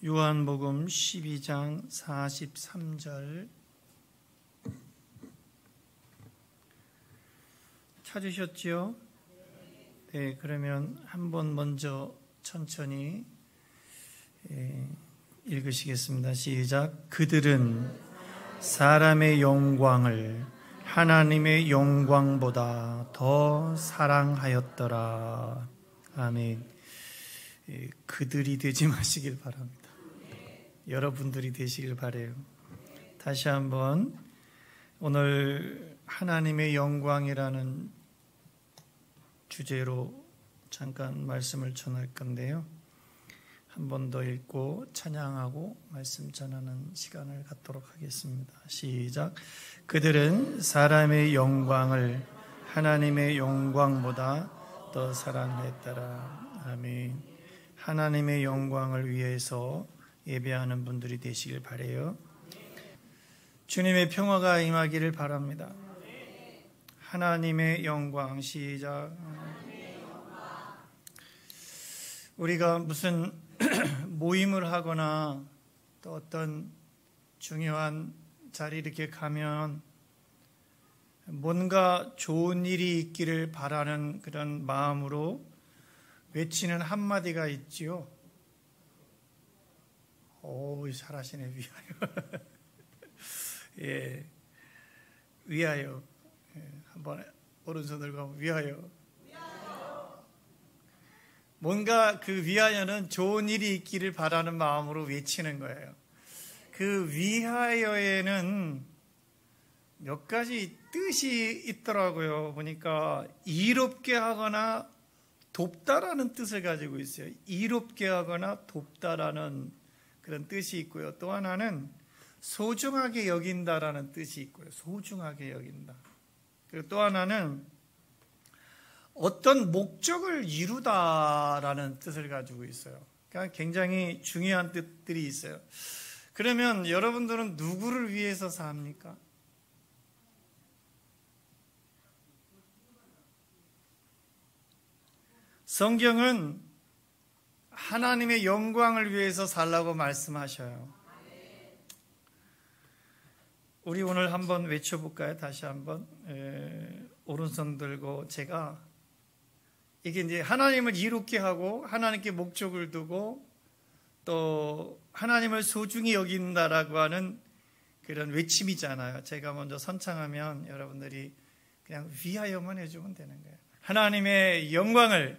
요한복음 12장 43절 찾으셨지요? 네, 그러면 한번 먼저 천천히 읽으시겠습니다. 시작. 그들은 사람의 영광을 하나님의 영광보다 더 사랑하였더라. 아멘. 그들이 되지 마시길 바랍니다. 여러분들이 되시길 바라요. 다시 한번 오늘 하나님의 영광이라는 주제로 잠깐 말씀을 전할 건데요. 한 번 더 읽고 찬양하고 말씀 전하는 시간을 갖도록 하겠습니다. 시작. 그들은 사람의 영광을 하나님의 영광보다 더 사랑했더라. 아멘. 하나님의 영광을 위해서 예배하는 분들이 되시길 바라요. 주님의 평화가 임하기를 바랍니다. 하나님의 영광. 시작. 우리가 무슨 모임을 하거나 또 어떤 중요한 자리 이렇게 가면 뭔가 좋은 일이 있기를 바라는 그런 마음으로 외치는 한마디가 있지요. 오, 잘하시네. 위하여. 예, 위하여. 예, 한번 오른손 들고 위하여. 뭔가 그 위하여는 좋은 일이 있기를 바라는 마음으로 외치는 거예요. 그 위하여에는 몇 가지 뜻이 있더라고요. 보니까 이롭게 하거나 돕다라는 뜻을 가지고 있어요. 이롭게 하거나 돕다라는 그런 뜻이 있고요. 또 하나는 소중하게 여긴다라는 뜻이 있고요. 소중하게 여긴다. 그리고 또 하나는 어떤 목적을 이루다라는 뜻을 가지고 있어요. 그러니까 굉장히 중요한 뜻들이 있어요. 그러면 여러분들은 누구를 위해서 삽니까? 성경은 하나님의 영광을 위해서 살라고 말씀하셔요. 우리 오늘 한번 외쳐볼까요? 다시 한번. 오른손 들고 제가 이게 이제 하나님을 이롭게 하고 하나님께 목적을 두고 또 하나님을 소중히 여긴다라고 하는 그런 외침이잖아요. 제가 먼저 선창하면 여러분들이 그냥 위하여만 해주면 되는 거예요. 하나님의 영광을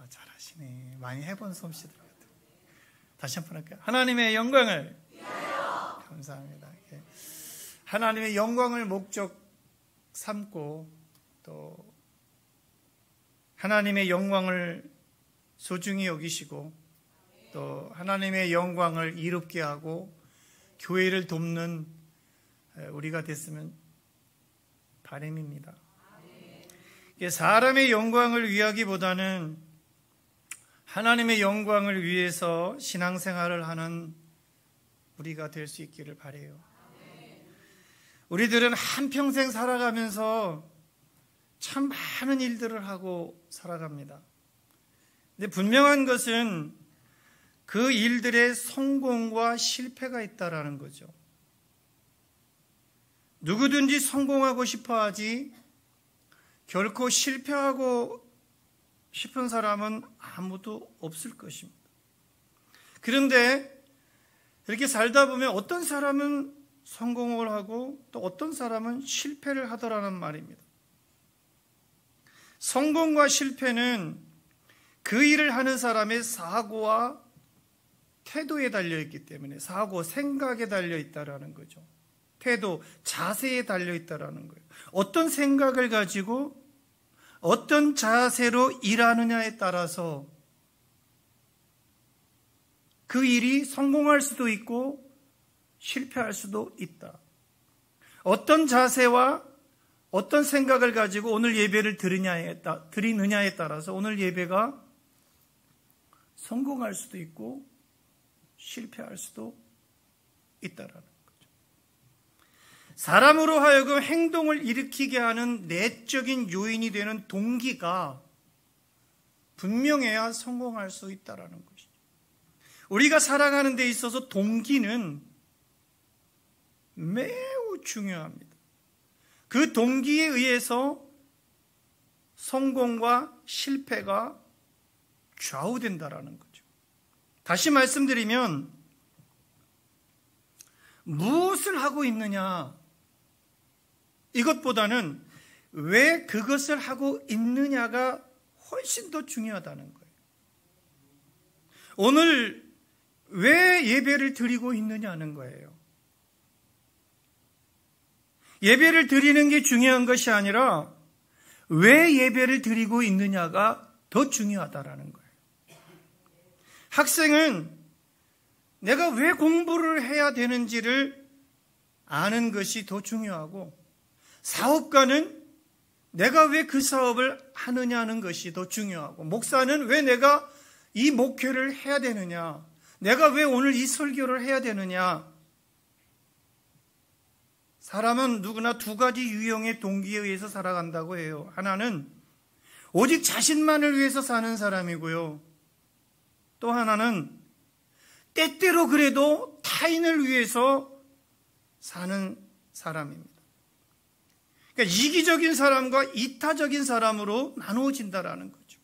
잘하시네. 많이 해본 솜씨들 같아요. 다시 한번 할까요? 하나님의 영광을 감사합니다. 하나님의 영광을 목적 삼고 또 하나님의 영광을 소중히 여기시고 또 하나님의 영광을 이롭게 하고 교회를 돕는 우리가 됐으면 바람입니다. 사람의 영광을 위하기보다는 하나님의 영광을 위해서 신앙생활을 하는 우리가 될 수 있기를 바라요. 우리들은 한평생 살아가면서 참 많은 일들을 하고 살아갑니다. 근데 분명한 것은 그 일들의 성공과 실패가 있다라는 거죠. 누구든지 성공하고 싶어 하지 결코 실패하고 싶은 사람은 아무도 없을 것입니다. 그런데 이렇게 살다 보면 어떤 사람은 성공을 하고 또 어떤 사람은 실패를 하더라는 말입니다. 성공과 실패는 그 일을 하는 사람의 사고와 태도에 달려있기 때문에 사고, 생각에 달려있다라는 거죠. 태도, 자세에 달려있다라는 거예요. 어떤 생각을 가지고 어떤 자세로 일하느냐에 따라서 그 일이 성공할 수도 있고 실패할 수도 있다. 어떤 자세와 어떤 생각을 가지고 오늘 예배를 드리느냐에 따라서 오늘 예배가 성공할 수도 있고 실패할 수도 있다라는 거죠. 사람으로 하여금 행동을 일으키게 하는 내적인 요인이 되는 동기가 분명해야 성공할 수 있다라는 것이죠. 우리가 살아가는 데 있어서 동기는 매우 중요합니다. 그 동기에 의해서 성공과 실패가 좌우된다라는 거죠. 다시 말씀드리면 무엇을 하고 있느냐, 이것보다는 왜 그것을 하고 있느냐가 훨씬 더 중요하다는 거예요. 오늘 왜 예배를 드리고 있느냐는 거예요. 예배를 드리는 게 중요한 것이 아니라 왜 예배를 드리고 있느냐가 더 중요하다라는 거예요. 학생은 내가 왜 공부를 해야 되는지를 아는 것이 더 중요하고, 사업가는 내가 왜 그 사업을 하느냐는 것이 더 중요하고, 목사는 왜 내가 이 목회를 해야 되느냐, 내가 왜 오늘 이 설교를 해야 되느냐. 사람은 누구나 두 가지 유형의 동기에 의해서 살아간다고 해요. 하나는 오직 자신만을 위해서 사는 사람이고요, 또 하나는 때때로 그래도 타인을 위해서 사는 사람입니다. 그러니까 이기적인 사람과 이타적인 사람으로 나누어진다라는 거죠.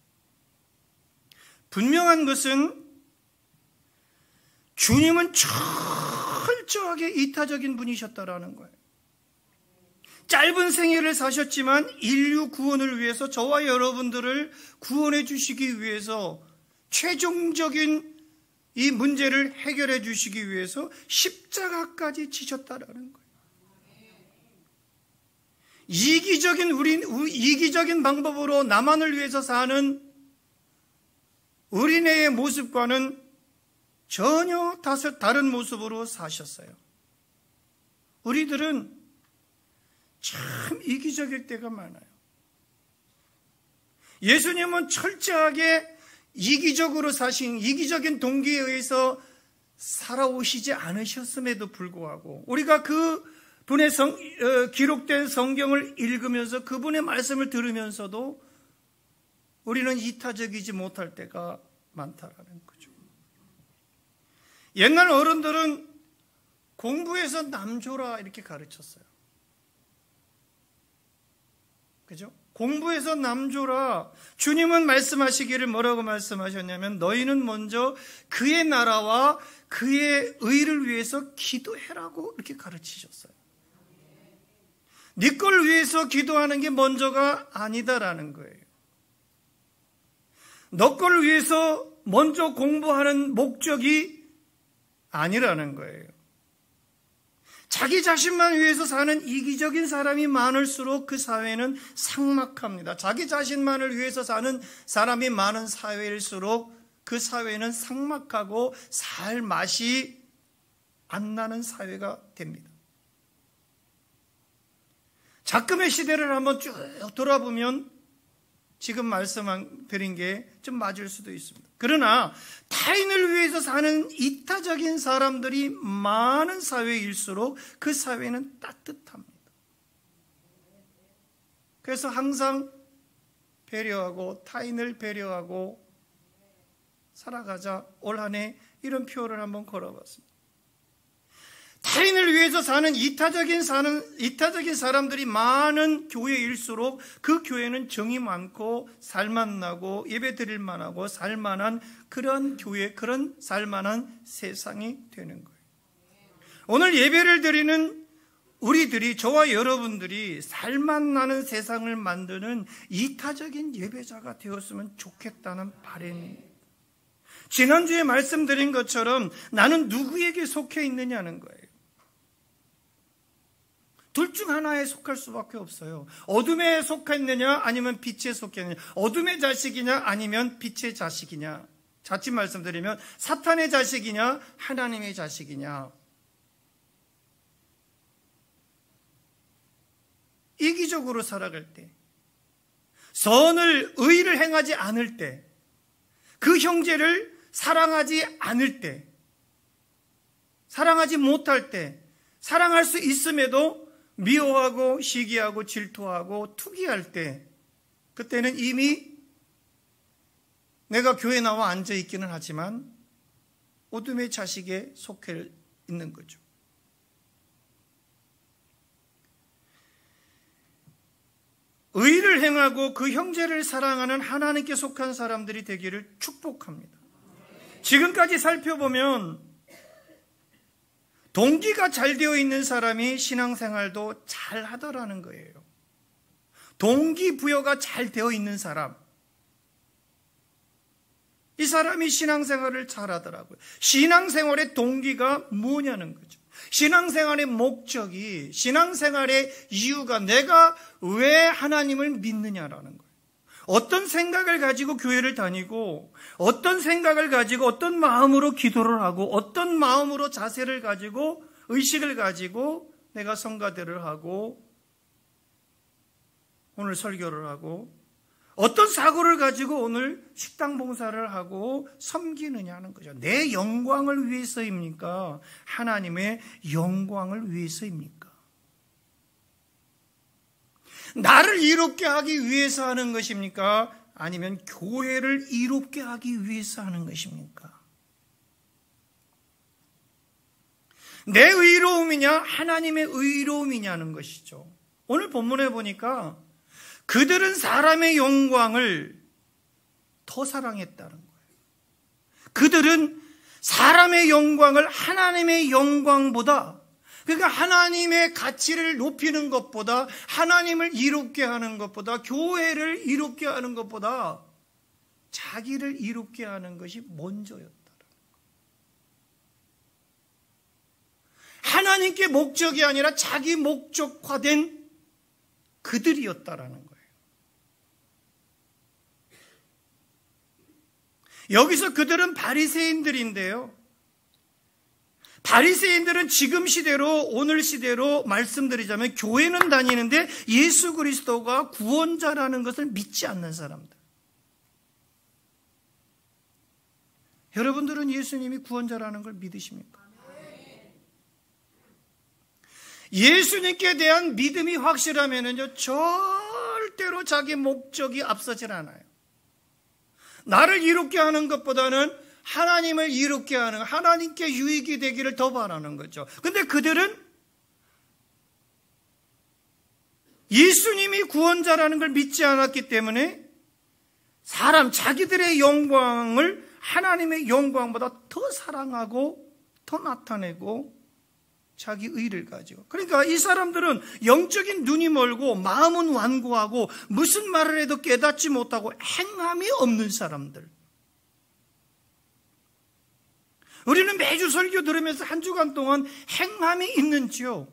분명한 것은 주님은 철저하게 이타적인 분이셨다라는 거예요. 짧은 생애를 사셨지만 인류 구원을 위해서, 저와 여러분들을 구원해 주시기 위해서, 최종적인 이 문제를 해결해 주시기 위해서 십자가까지 지셨다라는 거예요. 이기적인 방법으로 나만을 위해서 사는 어린애의 모습과는 전혀 다른 모습으로 사셨어요. 우리들은 참 이기적일 때가 많아요. 예수님은 철저하게 이기적으로 사신, 이기적인 동기에 의해서 살아오시지 않으셨음에도 불구하고, 우리가 그 분의 기록된 성경을 읽으면서 그분의 말씀을 들으면서도 우리는 이타적이지 못할 때가 많다라는 거죠. 옛날 어른들은 공부해서 남줘라 이렇게 가르쳤어요. 그죠? 공부해서 남줘라. 주님은 말씀하시기를 뭐라고 말씀하셨냐면, 너희는 먼저 그의 나라와 그의 의를 위해서 기도해라고 이렇게 가르치셨어요. 네 걸 위해서 기도하는 게 먼저가 아니다라는 거예요. 너 걸 위해서 먼저 공부하는 목적이 아니라는 거예요. 자기 자신만 위해서 사는 이기적인 사람이 많을수록 그 사회는 삭막합니다. 자기 자신만을 위해서 사는 사람이 많은 사회일수록 그 사회는 삭막하고 살 맛이 안 나는 사회가 됩니다. 작금의 시대를 한번 쭉 돌아보면 지금 말씀드린 게 좀 맞을 수도 있습니다. 그러나 타인을 위해서 사는 이타적인 사람들이 많은 사회일수록 그 사회는 따뜻합니다. 그래서 항상 배려하고 타인을 배려하고 살아가자, 올 한 해 이런 표를 한번 걸어봤습니다. 타인을 위해서 사는 이타적인 사람들이 많은 교회일수록 그 교회는 정이 많고 살만나고 예배 드릴 만하고 살만한 그런 교회, 그런 살만한 세상이 되는 거예요. 오늘 예배를 드리는 우리들이, 저와 여러분들이 살만나는 세상을 만드는 이타적인 예배자가 되었으면 좋겠다는 바람입니다. 지난주에 말씀드린 것처럼 나는 누구에게 속해 있느냐는 거예요. 둘 중 하나에 속할 수밖에 없어요. 어둠에 속했느냐 아니면 빛에 속했느냐, 어둠의 자식이냐 아니면 빛의 자식이냐, 자칫 말씀드리면 사탄의 자식이냐 하나님의 자식이냐. 이기적으로 살아갈 때, 의를 행하지 않을 때, 그 형제를 사랑하지 않을 때, 사랑하지 못할 때, 사랑할 수 있음에도 미워하고 시기하고 질투하고 투기할 때, 그때는 이미 내가 교회 나와 앉아 있기는 하지만 어둠의 자식에 속해 있는 거죠. 의를 행하고 그 형제를 사랑하는 하나님께 속한 사람들이 되기를 축복합니다. 지금까지 살펴보면 동기가 잘 되어 있는 사람이 신앙생활도 잘 하더라는 거예요. 동기부여가 잘 되어 있는 사람, 이 사람이 신앙생활을 잘 하더라고요. 신앙생활의 동기가 뭐냐는 거죠. 신앙생활의 목적이, 신앙생활의 이유가 내가 왜 하나님을 믿느냐라는 거예요. 어떤 생각을 가지고 교회를 다니고, 어떤 생각을 가지고, 어떤 마음으로 기도를 하고, 어떤 마음으로 자세를 가지고, 의식을 가지고 내가 성가대를 하고 오늘 설교를 하고, 어떤 사고를 가지고 오늘 식당 봉사를 하고 섬기느냐는 거죠. 내 영광을 위해서입니까? 하나님의 영광을 위해서입니까? 나를 이롭게 하기 위해서 하는 것입니까? 아니면 교회를 이롭게 하기 위해서 하는 것입니까? 내 의로움이냐 하나님의 의로움이냐는 것이죠. 오늘 본문에 보니까 그들은 사람의 영광을 더 사랑했다는 거예요. 그들은 사람의 영광을 하나님의 영광보다, 그러니까 하나님의 가치를 높이는 것보다, 하나님을 이롭게 하는 것보다, 교회를 이롭게 하는 것보다 자기를 이롭게 하는 것이 먼저였다. 하나님께 목적이 아니라 자기 목적화된 그들이었다라는 거예요. 여기서 그들은 바리새인들인데요. 바리새인들은 지금 시대로, 오늘 시대로 말씀드리자면 교회는 다니는데 예수 그리스도가 구원자라는 것을 믿지 않는 사람들. 여러분들은 예수님이 구원자라는 걸 믿으십니까? 예수님께 대한 믿음이 확실하면은요, 절대로 자기 목적이 앞서질 않아요. 나를 이롭게 하는 것보다는 하나님을 이롭게 하는, 하나님께 유익이 되기를 더 바라는 거죠. 근데 그들은 예수님이 구원자라는 걸 믿지 않았기 때문에 자기들의 영광을 하나님의 영광보다 더 사랑하고 더 나타내고 자기 의를 가지고. 그러니까 이 사람들은 영적인 눈이 멀고 마음은 완고하고 무슨 말을 해도 깨닫지 못하고 행함이 없는 사람들. 우리는 매주 설교 들으면서 한 주간 동안 행함이 있는지요?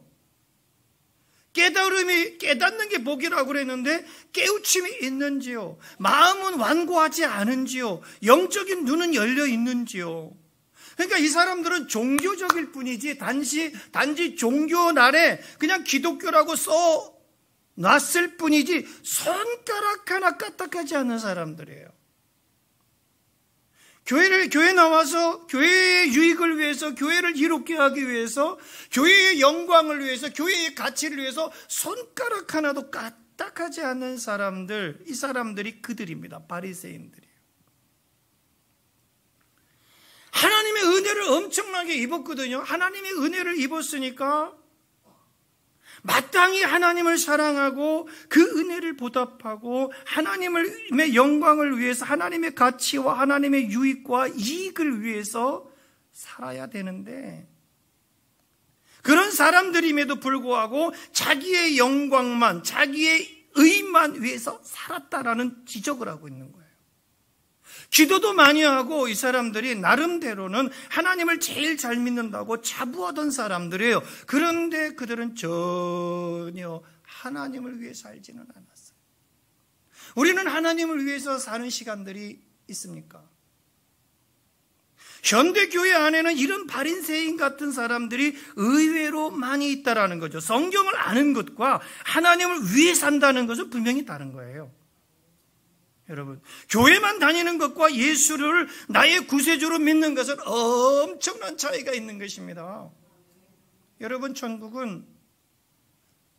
깨닫는 게 복이라고 그랬는데 깨우침이 있는지요? 마음은 완고하지 않은지요? 영적인 눈은 열려 있는지요? 그러니까 이 사람들은 종교적일 뿐이지 단지 종교 날에 그냥 기독교라고 써놨을 뿐이지 손가락 하나 까딱하지 않는 사람들이에요. 교회 나와서 교회의 유익을 위해서, 교회를 이롭게 하기 위해서, 교회의 영광을 위해서, 교회의 가치를 위해서 손가락 하나도 까딱하지 않는 사람들, 이 사람들이 그들입니다. 바리새인들이에요. 하나님의 은혜를 엄청나게 입었거든요. 하나님의 은혜를 입었으니까 마땅히 하나님을 사랑하고 그 은혜를 보답하고 하나님의 영광을 위해서, 하나님의 가치와 하나님의 유익과 이익을 위해서 살아야 되는데, 그런 사람들임에도 불구하고 자기의 영광만, 자기의 의만 위해서 살았다라는 지적을 하고 있는 거예요. 기도도 많이 하고 이 사람들이 나름대로는 하나님을 제일 잘 믿는다고 자부하던 사람들이에요. 그런데 그들은 전혀 하나님을 위해 살지는 않았어요. 우리는 하나님을 위해서 사는 시간들이 있습니까? 현대교회 안에는 이런 바리새인 같은 사람들이 의외로 많이 있다라는 거죠. 성경을 아는 것과 하나님을 위해 산다는 것은 분명히 다른 거예요. 여러분, 교회만 다니는 것과 예수를 나의 구세주로 믿는 것은 엄청난 차이가 있는 것입니다. 여러분, 천국은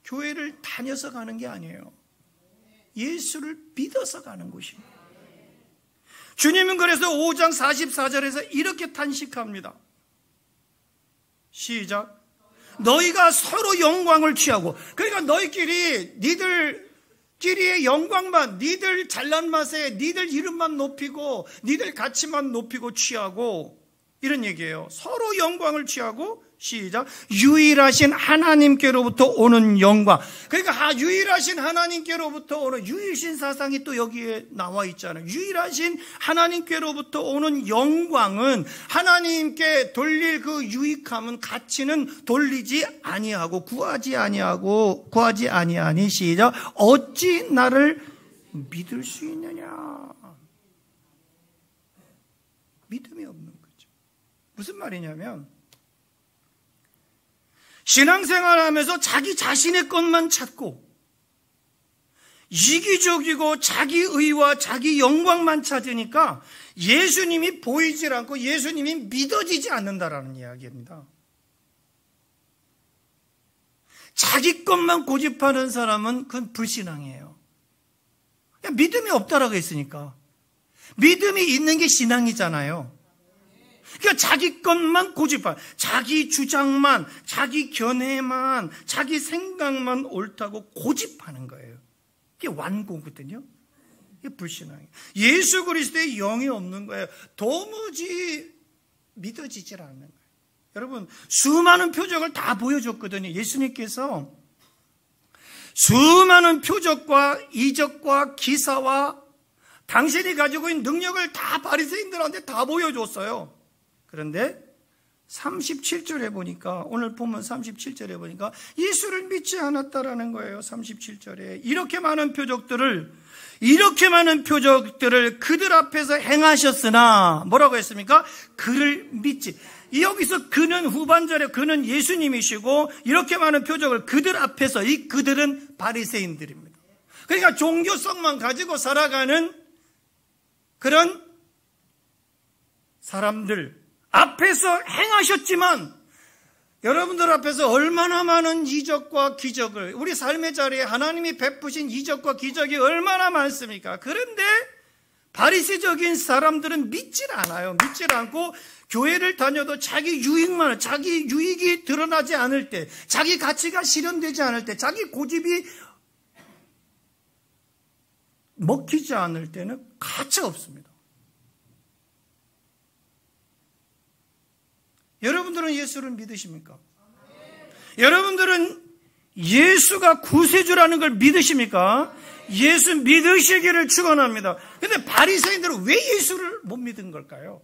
교회를 다녀서 가는 게 아니에요. 예수를 믿어서 가는 곳입니다. 주님은 그래서 5장 44절에서 이렇게 탄식합니다. 시작. 너희가 서로 영광을 취하고, 그러니까 너희끼리 니들끼리의 영광만, 니들 잘난 맛에 니들 이름만 높이고 니들 가치만 높이고 취하고, 이런 얘기예요. 서로 영광을 취하고, 시작. 유일하신 하나님께로부터 오는 영광. 그러니까 유일하신 하나님께로부터 오는 유일신 사상이 또 여기에 나와 있잖아요. 유일하신 하나님께로부터 오는 영광은, 하나님께 돌릴 그 유익함은, 가치는 돌리지 아니하고 구하지 아니하니, 시작. 어찌 나를 믿을 수 있느냐. 믿음이 없는 거죠. 무슨 말이냐면, 신앙생활하면서 자기 자신의 것만 찾고 이기적이고 자기 의와 자기 영광만 찾으니까 예수님이 보이질 않고 예수님이 믿어지지 않는다라는 이야기입니다. 자기 것만 고집하는 사람은 그건 불신앙이에요. 그냥 믿음이 없다라고 했으니까. 믿음이 있는 게 신앙이잖아요. 그러니까 자기 것만 고집하는, 자기 주장만, 자기 견해만, 자기 생각만 옳다고 고집하는 거예요. 이게 완고거든요. 이게 불신앙이에요. 예수 그리스도의 영이 없는 거예요. 도무지 믿어지질 않는 거예요. 여러분, 수많은 표적을 다 보여줬거든요. 예수님께서 수많은 표적과 이적과 기사와 당신이 가지고 있는 능력을 다 바리새인들한테 다 보여줬어요. 그런데 37절에 보니까, 오늘 보면 37절에 보니까 예수를 믿지 않았다라는 거예요. 37절에 이렇게 많은 표적들을 그들 앞에서 행하셨으나 뭐라고 했습니까? 그를 믿지. 여기서 그는 후반절에 그는 예수님이시고, 이렇게 많은 표적을 그들 앞에서, 이 그들은 바리새인들입니다. 그러니까 종교성만 가지고 살아가는 그런 사람들 앞에서 행하셨지만, 여러분들 앞에서 얼마나 많은 이적과 기적을, 우리 삶의 자리에 하나님이 베푸신 이적과 기적이 얼마나 많습니까? 그런데 바리새적인 사람들은 믿질 않아요. 믿질 않고 교회를 다녀도 자기 유익이 드러나지 않을 때, 자기 가치가 실현되지 않을 때, 자기 고집이 먹히지 않을 때는 가치가 없습니다. 여러분들은 예수를 믿으십니까? 여러분들은 예수가 구세주라는 걸 믿으십니까? 예수 믿으시기를 축원합니다. 그런데 바리새인들은 왜 예수를 못 믿은 걸까요?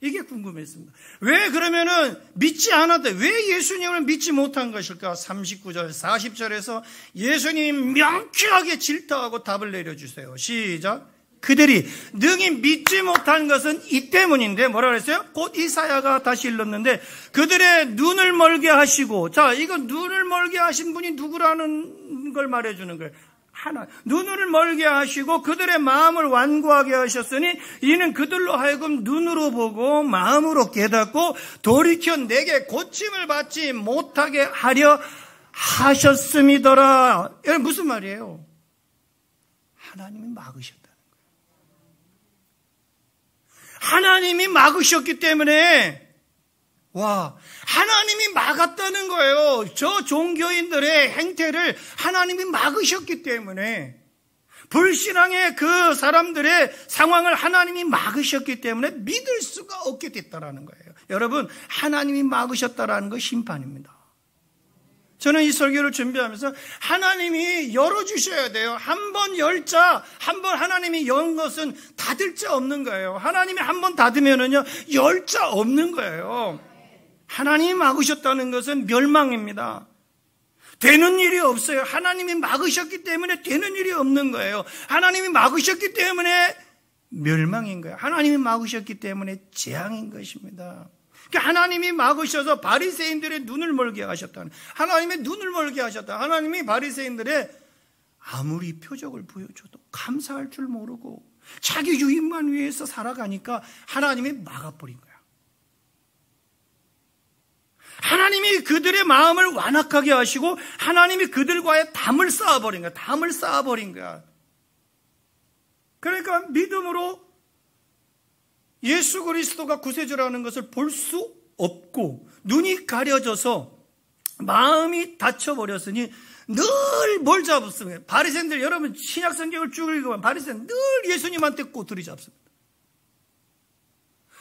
이게 궁금했습니다. 왜 그러면은 믿지 않았대? 왜 예수님을 믿지 못한 것일까? 39절, 40절에서 예수님 명쾌하게 질타하고 답을 내려주세요. 시작. 그들이 능히 믿지 못한 것은 이 때문인데, 뭐라 그랬어요? 곧 이사야가 다시 읽었는데, 그들의 눈을 멀게 하시고, 자, 이거 눈을 멀게 하신 분이 누구라는 걸 말해주는 거예요. 하나, 눈을 멀게 하시고 그들의 마음을 완고하게 하셨으니 이는 그들로 하여금 눈으로 보고 마음으로 깨닫고 돌이켜 내게 고침을 받지 못하게 하려 하셨음이더라. 이게 무슨 말이에요? 하나님이 막으셨다는 거예요. 하나님이 막으셨기 때문에, 하나님이 막았다는 거예요. 저 종교인들의 행태를 하나님이 막으셨기 때문에, 불신앙의 그 사람들의 상황을 하나님이 막으셨기 때문에 믿을 수가 없게 됐다라는 거예요. 여러분, 하나님이 막으셨다라는 거 심판입니다. 저는 이 설교를 준비하면서 하나님이 열어주셔야 돼요. 한 번 열자, 한 번 하나님이 연 것은 닫을 자 없는 거예요. 하나님이 한 번 닫으면은요, 열 자 없는 거예요. 하나님이 막으셨다는 것은 멸망입니다. 되는 일이 없어요. 하나님이 막으셨기 때문에 되는 일이 없는 거예요. 하나님이 막으셨기 때문에 멸망인 거예요. 하나님이 막으셨기 때문에 재앙인 것입니다. 하나님이 막으셔서 바리새인들의 눈을 멀게 하셨다. 하나님의 눈을 멀게 하셨다. 하나님이 바리새인들의 아무리 표적을 보여줘도 감사할 줄 모르고 자기 유익만 위해서 살아가니까 하나님이 막아버린 거야. 하나님이 그들의 마음을 완악하게 하시고 하나님이 그들과의 담을 쌓아버린 거야. 담을 쌓아버린 거야. 그러니까 믿음으로 예수 그리스도가 구세주라는 것을 볼 수 없고 눈이 가려져서 마음이 닫혀버렸으니 늘 뭘 잡습니까? 바리새인들, 여러분 신약 성경을 쭉 읽으면 바리새인들 늘 예수님한테 꼬투리 잡습니다.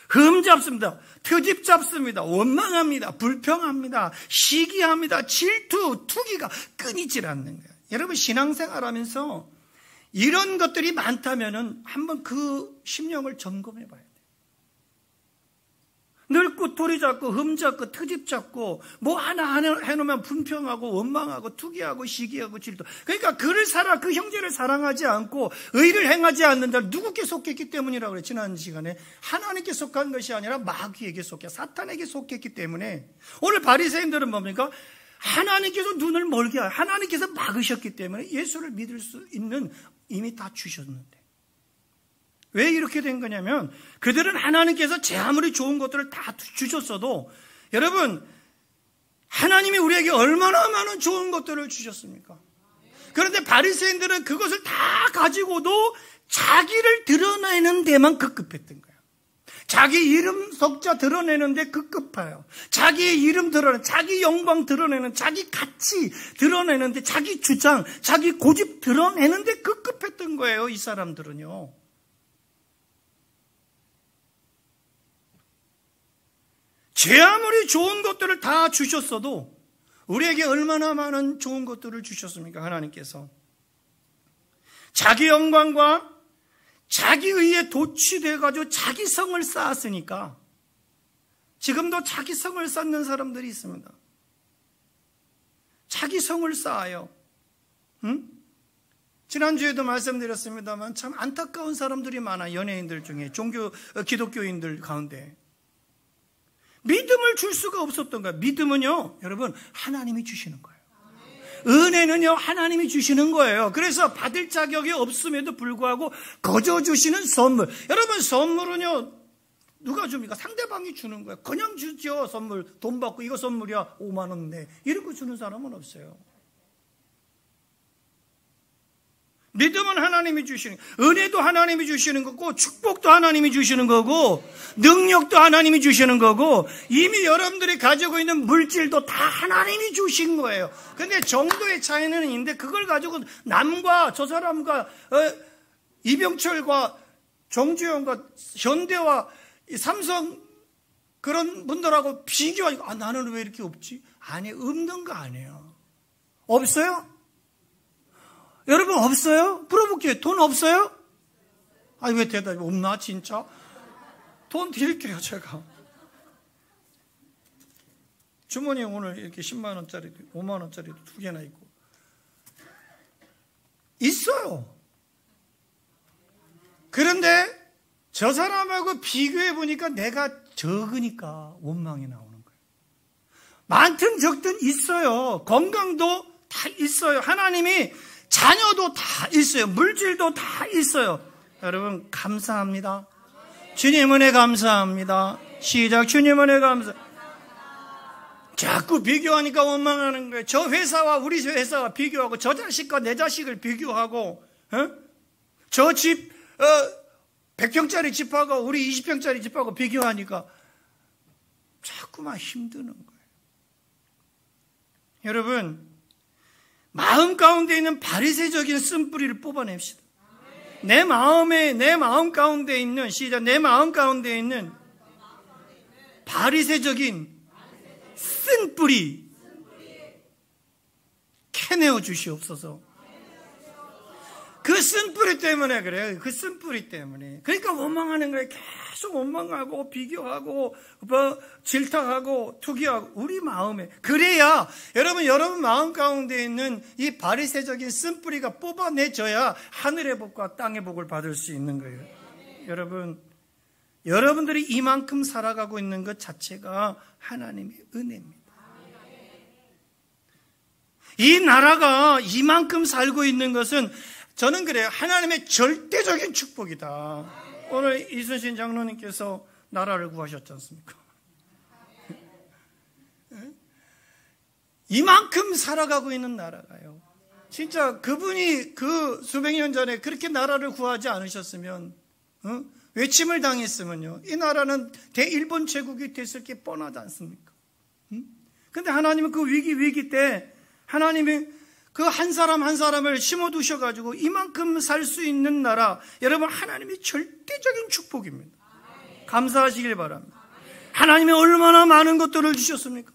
흠 잡습니다. 트집 잡습니다. 원망합니다. 불평합니다. 시기합니다. 질투, 투기가 끊이질 않는 거예요. 여러분 신앙생활하면서 이런 것들이 많다면은 한번 그 심령을 점검해 봐야 돼요. 늘 꼬투리 잡고 흠 잡고 트집 잡고 뭐 하나 해놓으면 분평하고 원망하고 투기하고 시기하고 질투. 그러니까 그 형제를 사랑하지 않고 의를 행하지 않는다. 누구께 속했기 때문이라고 그래요. 지난 시간에 하나님께 속한 것이 아니라 마귀에게 속해 사탄에게 속했기 때문에 오늘 바리새인들은 뭡니까? 하나님께서 눈을 멀게 하여 하나님께서 막으셨기 때문에 예수를 믿을 수 있는 이미 다 주셨는데 왜 이렇게 된 거냐면 그들은 하나님께서 제 아무리 좋은 것들을 다 주셨어도 여러분 하나님이 우리에게 얼마나 많은 좋은 것들을 주셨습니까? 그런데 바리새인들은 그것을 다 가지고도 자기를 드러내는 데만 급급했던 거예요. 자기 이름 석자 드러내는데 급급해요. 자기의 이름 드러내는, 자기 영광 드러내는, 자기 가치 드러내는데, 자기 주장, 자기 고집 드러내는데 급급했던 거예요. 이 사람들은요. 제 아무리 좋은 것들을 다 주셨어도 우리에게 얼마나 많은 좋은 것들을 주셨습니까? 하나님께서. 자기 영광과 자기 의에 도취돼가지고 자기 성을 쌓았으니까 지금도 자기 성을 쌓는 사람들이 있습니다. 자기 성을 쌓아요. 응? 지난주에도 말씀드렸습니다만 참 안타까운 사람들이 많아요. 연예인들 중에 기독교인들 가운데. 믿음을 줄 수가 없었던 거예요. 믿음은요, 여러분, 하나님이 주시는 거예요. 은혜는요, 하나님이 주시는 거예요. 그래서 받을 자격이 없음에도 불구하고 거저 주시는 선물. 여러분, 선물은요, 누가 줍니까? 상대방이 주는 거예요. 그냥 주죠, 선물. 돈 받고 이거 선물이야, 5만 원 내. 이런 거 주는 사람은 없어요. 믿음은 하나님이 주시는 거고, 은혜도 하나님이 주시는 거고, 축복도 하나님이 주시는 거고, 능력도 하나님이 주시는 거고, 이미 여러분들이 가지고 있는 물질도 다 하나님이 주신 거예요. 근데 정도의 차이는 있는데 그걸 가지고 남과 저 사람과 이병철과 정주영과 현대와 삼성 그런 분들하고 비교하고 나는 왜 이렇게 없지? 아니, 없는 거 아니에요. 없어요? 여러분 없어요? 물어볼게요. 돈 없어요? 아니 왜 대답이 없나 진짜? 돈 드릴게요 제가. 주머니에 오늘 이렇게 10만 원짜리도 5만 원짜리도 2개나 있고 있어요. 그런데 저 사람하고 비교해 보니까 내가 적으니까 원망이 나오는 거예요. 많든 적든 있어요. 건강도 다 있어요. 하나님이 자녀도 다 있어요. 물질도 다 있어요. 여러분 감사합니다. 주님 은혜 감사합니다. 시작. 주님 은혜 감사합니다. 자꾸 비교하니까 원망하는 거예요. 저 회사와 우리 회사와 비교하고 저 자식과 내 자식을 비교하고 저 집 100평짜리 집하고 우리 20평짜리 집하고 비교하니까 자꾸만 힘드는 거예요. 여러분 마음 가운데 있는 바리새적인 쓴뿌리를 뽑아냅시다. 내 마음 가운데 있는 시작. 내 마음 가운데 있는 바리새적인 쓴뿌리 캐내어 주시옵소서. 그 쓴뿌리 때문에 그래요. 그 쓴뿌리 때문에. 그러니까 원망하는 거예요. 계속 원망하고 비교하고 질타하고 투기하고 우리 마음에. 그래야 여러분 마음 가운데 있는 이 바리새적인 쓴뿌리가 뽑아내져야 하늘의 복과 땅의 복을 받을 수 있는 거예요. 여러분들이 이만큼 살아가고 있는 것 자체가 하나님의 은혜입니다. 이 나라가 이만큼 살고 있는 것은 저는 그래요. 하나님의 절대적인 축복이다. 오늘 이순신 장로님께서 나라를 구하셨지 않습니까? 이만큼 살아가고 있는 나라가요. 진짜 그분이 그 수백 년 전에 그렇게 나라를 구하지 않으셨으면, 외침을 당했으면요, 이 나라는 대일본 제국이 됐을 게 뻔하지 않습니까? 근데 하나님은 그 위기 때 하나님이 그 한 사람 한 사람을 심어두셔가지고 이만큼 살 수 있는 나라, 여러분, 하나님이 절대적인 축복입니다. 감사하시길 바랍니다. 하나님이 얼마나 많은 것들을 주셨습니까?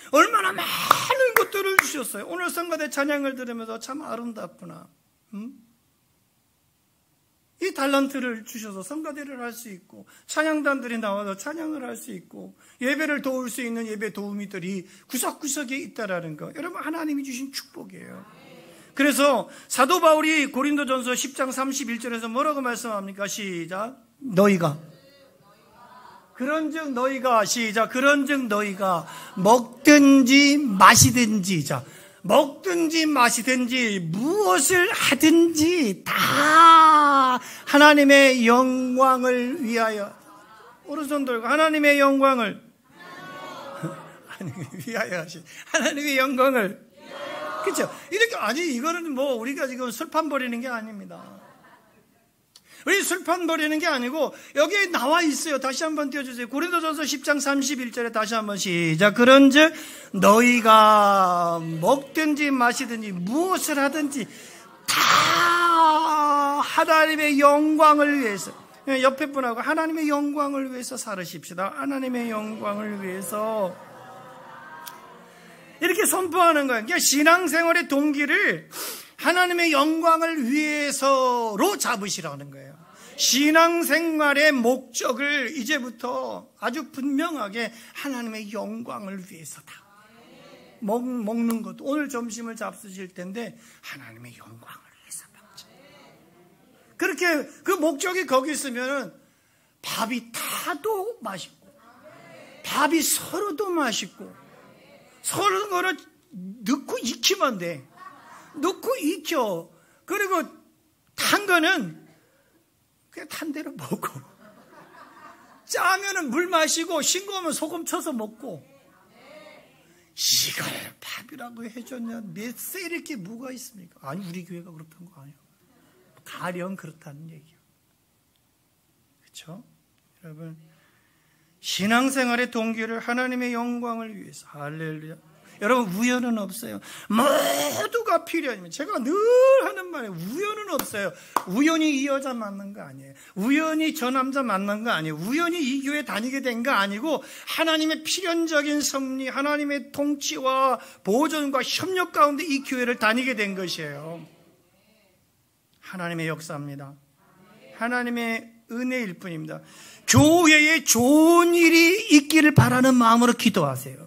얼마나 많은 것들을 주셨어요. 오늘 성가대 찬양을 들으면서 참 아름답구나. 이 달란트를 주셔서 성가대를 할 수 있고, 찬양단들이 나와서 찬양을 할 수 있고, 예배를 도울 수 있는 예배 도우미들이 구석구석에 있다라는 거, 여러분, 하나님이 주신 축복이에요. 그래서 사도 바울이 고린도전서 10장 31절에서 뭐라고 말씀합니까? 시작. 너희가 그런즉 너희가, 시작, 그런즉 너희가 먹든지 마시든지, 자, 먹든지 마시든지 무엇을 하든지 다 하나님의 영광을 위하여, 오른손 들고 하나님의 영광을 위하여 하신, 하나님의 영광을, 그렇죠? 이렇게, 아니, 이거는 뭐 우리가 지금 술판 버리는 게 아닙니다. 우리 술판 버리는 게 아니고 여기에 나와 있어요. 다시 한번 띄워주세요. 고린도전서 10장 31절에 다시 한번 시작. 그런즉 너희가 먹든지 마시든지 무엇을 하든지 다 하나님의 영광을 위해서, 옆에 분하고 하나님의 영광을 위해서 살으십시다. 하나님의 영광을 위해서 이렇게 선포하는 거예요. 그러니까 신앙생활의 동기를 하나님의 영광을 위해서로 잡으시라는 거예요. 신앙생활의 목적을 이제부터 아주 분명하게 하나님의 영광을 위해서다. 먹는 것도 오늘 점심을 잡수실 텐데 하나님의 영광을 위해서 먹자. 그렇게 그 목적이 거기 있으면 밥이 타도 맛있고, 밥이 서로도 맛있고, 서로 거를 넣고 익히면 돼. 넣고 익혀. 그리고 탄 거는 그냥 탄 대로 먹고, 짜면은 물 마시고, 싱거우면 소금 쳐서 먹고, 이걸 밥이라고 해줬냐? 몇 세 이렇게 뭐가 있습니까? 아니, 우리 교회가 그렇다는 거 아니에요. 가령 그렇다는 얘기예요. 그렇죠? 여러분, 신앙생활의 동기를 하나님의 영광을 위해서, 할렐루야. 여러분, 우연은 없어요. 모두가 필요합니다. 제가 늘 하는 말이에요. 우연은 없어요. 우연히 이 여자 만난 거 아니에요. 우연히 저 남자 만난 거 아니에요. 우연히 이 교회 다니게 된 거 아니고 하나님의 필연적인 섭리, 하나님의 통치와 보존과 협력 가운데 이 교회를 다니게 된 것이에요. 하나님의 역사입니다. 하나님의 은혜일 뿐입니다. 교회에 좋은 일이 있기를 바라는 마음으로 기도하세요.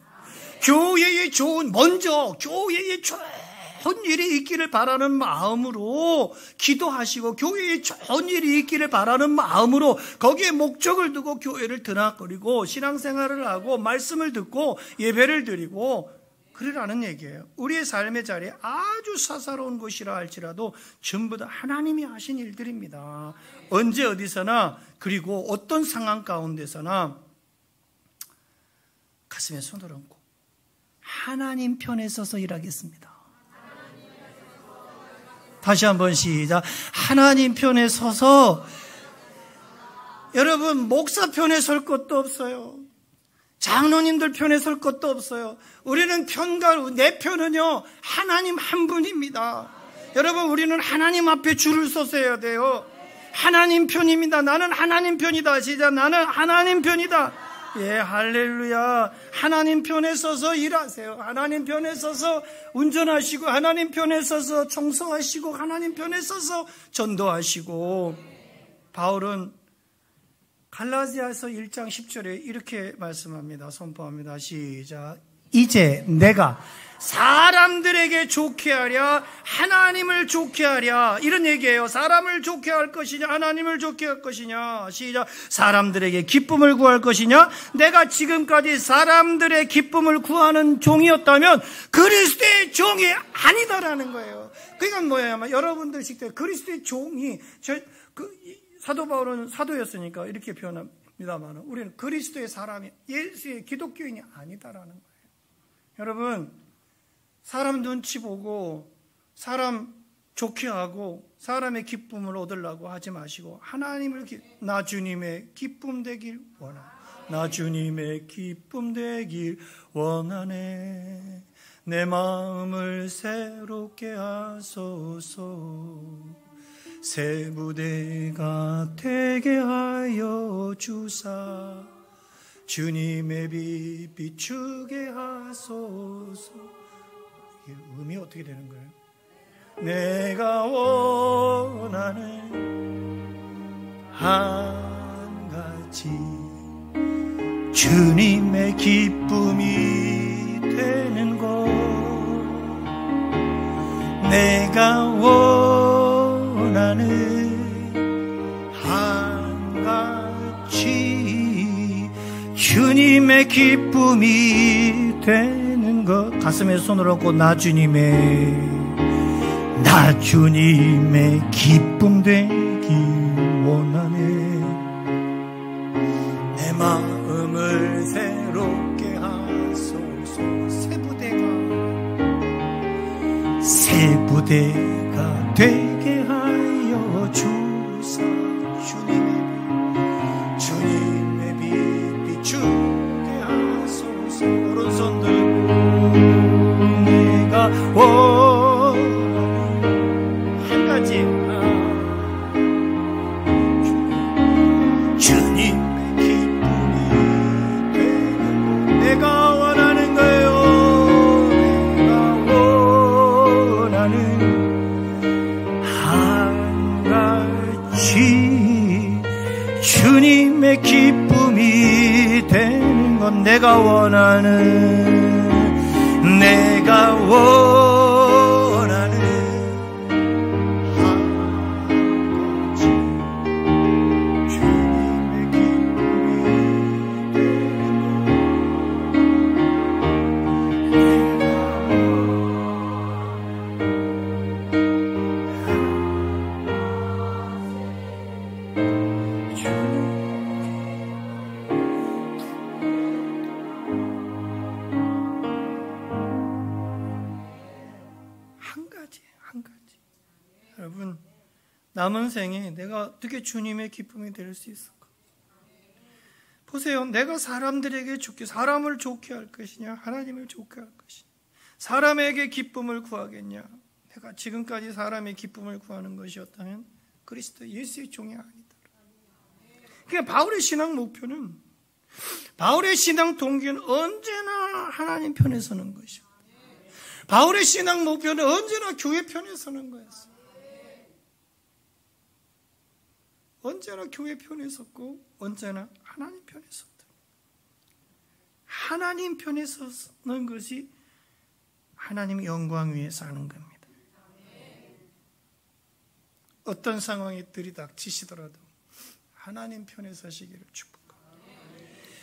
교회에 먼저 교회에 좋은 일이 있기를 바라는 마음으로 기도하시고, 교회에 좋은 일이 있기를 바라는 마음으로 거기에 목적을 두고 교회를 드나거리고 신앙생활을 하고 말씀을 듣고 예배를 드리고 그러라는 얘기예요. 우리의 삶의 자리에 아주 사사로운 것이라 할지라도 전부 다 하나님이 하신 일들입니다. 언제 어디서나, 그리고 어떤 상황 가운데서나 가슴에 손을 얹고 하나님 편에 서서 일하겠습니다. 다시 한번 시작. 하나님 편에 서서. 여러분, 목사 편에 설 것도 없어요. 장로님들 편에 설 것도 없어요. 우리는 내 편은요, 하나님 한 분입니다. 여러분, 우리는 하나님 앞에 줄을 서서야 돼요. 하나님 편입니다. 나는 하나님 편이다. 시작. 나는 하나님 편이다. 예, 할렐루야. 하나님 편에 서서 일하세요. 하나님 편에 서서 운전하시고, 하나님 편에 서서 청소하시고, 하나님 편에 서서 전도하시고. 바울은 갈라디아서 1장 10절에 이렇게 말씀합니다. 선포합니다. 시작. 이제 내가 사람들에게 좋게 하랴, 하나님을 좋게 하랴. 이런 얘기예요. 사람을 좋게 할 것이냐, 하나님을 좋게 할 것이냐. 시작. 사람들에게 기쁨을 구할 것이냐. 내가 지금까지 사람들의 기쁨을 구하는 종이었다면 그리스도의 종이 아니다라는 거예요. 그러니까 뭐예요? 여러분들 식대 그리스도의 종이, 사도 바울은 사도였으니까 이렇게 표현합니다만, 우리는 그리스도의 사람이, 예수의 기독교인이 아니다라는 거예요. 여러분, 사람 눈치 보고 사람 좋게 하고 사람의 기쁨을 얻으려고 하지 마시고 나 주님의 기쁨 되길 원하네. 나 주님의 기쁨 되길 원하네. 내 마음을 새롭게 하소서. 새 부대가 되게 하여 주사 주님의 빛 비추게 하소서. 이게 음이 어떻게 되는 거예요? 내가 원하는 한 가지 주님의 기쁨이 되는 것. 내가 원하는 한 가지 주님의 기쁨이 되는 것. 가슴에 손을 얹고 나 주님의 기쁨 되길 원하네. 내 마음을 새롭게 하소서. 새 부대가 되게 하여 주사 주님의 빛 비추게 하소서. 오른손 들고 내가 한 가지 주님의 기쁨이 되는 것. 내가 원하는 거예요. 내가 원하는 한 가지 주님의 기쁨이 되는 것. 내가 원하는 한 가지. 여러분, 남은 생에 내가 어떻게 주님의 기쁨이 될 수 있을까? 보세요. 내가 사람들에게 사람을 좋게 할 것이냐, 하나님을 좋게 할 것이냐, 사람에게 기쁨을 구하겠냐. 내가 지금까지 사람의 기쁨을 구하는 것이었다면 그리스도 예수의 종이 아니다. 그러니까 바울의 신앙 목표는, 바울의 신앙 동기는 언제나 하나님 편에 서는 것이었다. 바울의 신앙 목표는 언제나 교회 편에 서는 거였어요. 언제나 교회 편에 섰고 언제나 하나님 편에 섰다. 하나님 편에 서는 것이 하나님의 영광 위에 사는 겁니다. 어떤 상황이 들이닥치시더라도 하나님 편에 서시기를 축복합니다.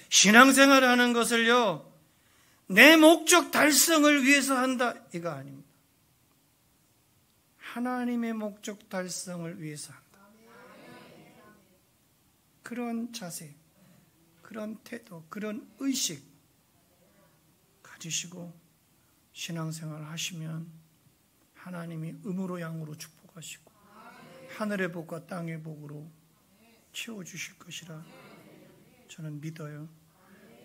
신앙생활을 하는 것을요, 내 목적 달성을 위해서 한다, 이거 아닙니다. 하나님의 목적 달성을 위해서 한다. 그런 자세, 그런 태도, 그런 의식 가지시고 신앙생활을 하시면 하나님이 음으로 양으로 축복하시고 하늘의 복과 땅의 복으로 채워주실 것이라 저는 믿어요.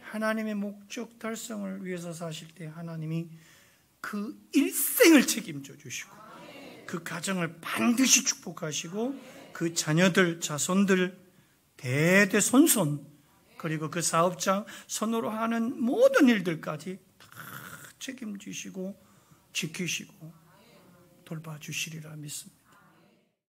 하나님의 목적 달성을 위해서 사실 때 하나님이 그 일생을 책임져 주시고 그 가정을 반드시 축복하시고 그 자녀들, 자손들 대대손손, 그리고 그 사업장 손으로 하는 모든 일들까지 다 책임지시고 지키시고 돌봐주시리라 믿습니다.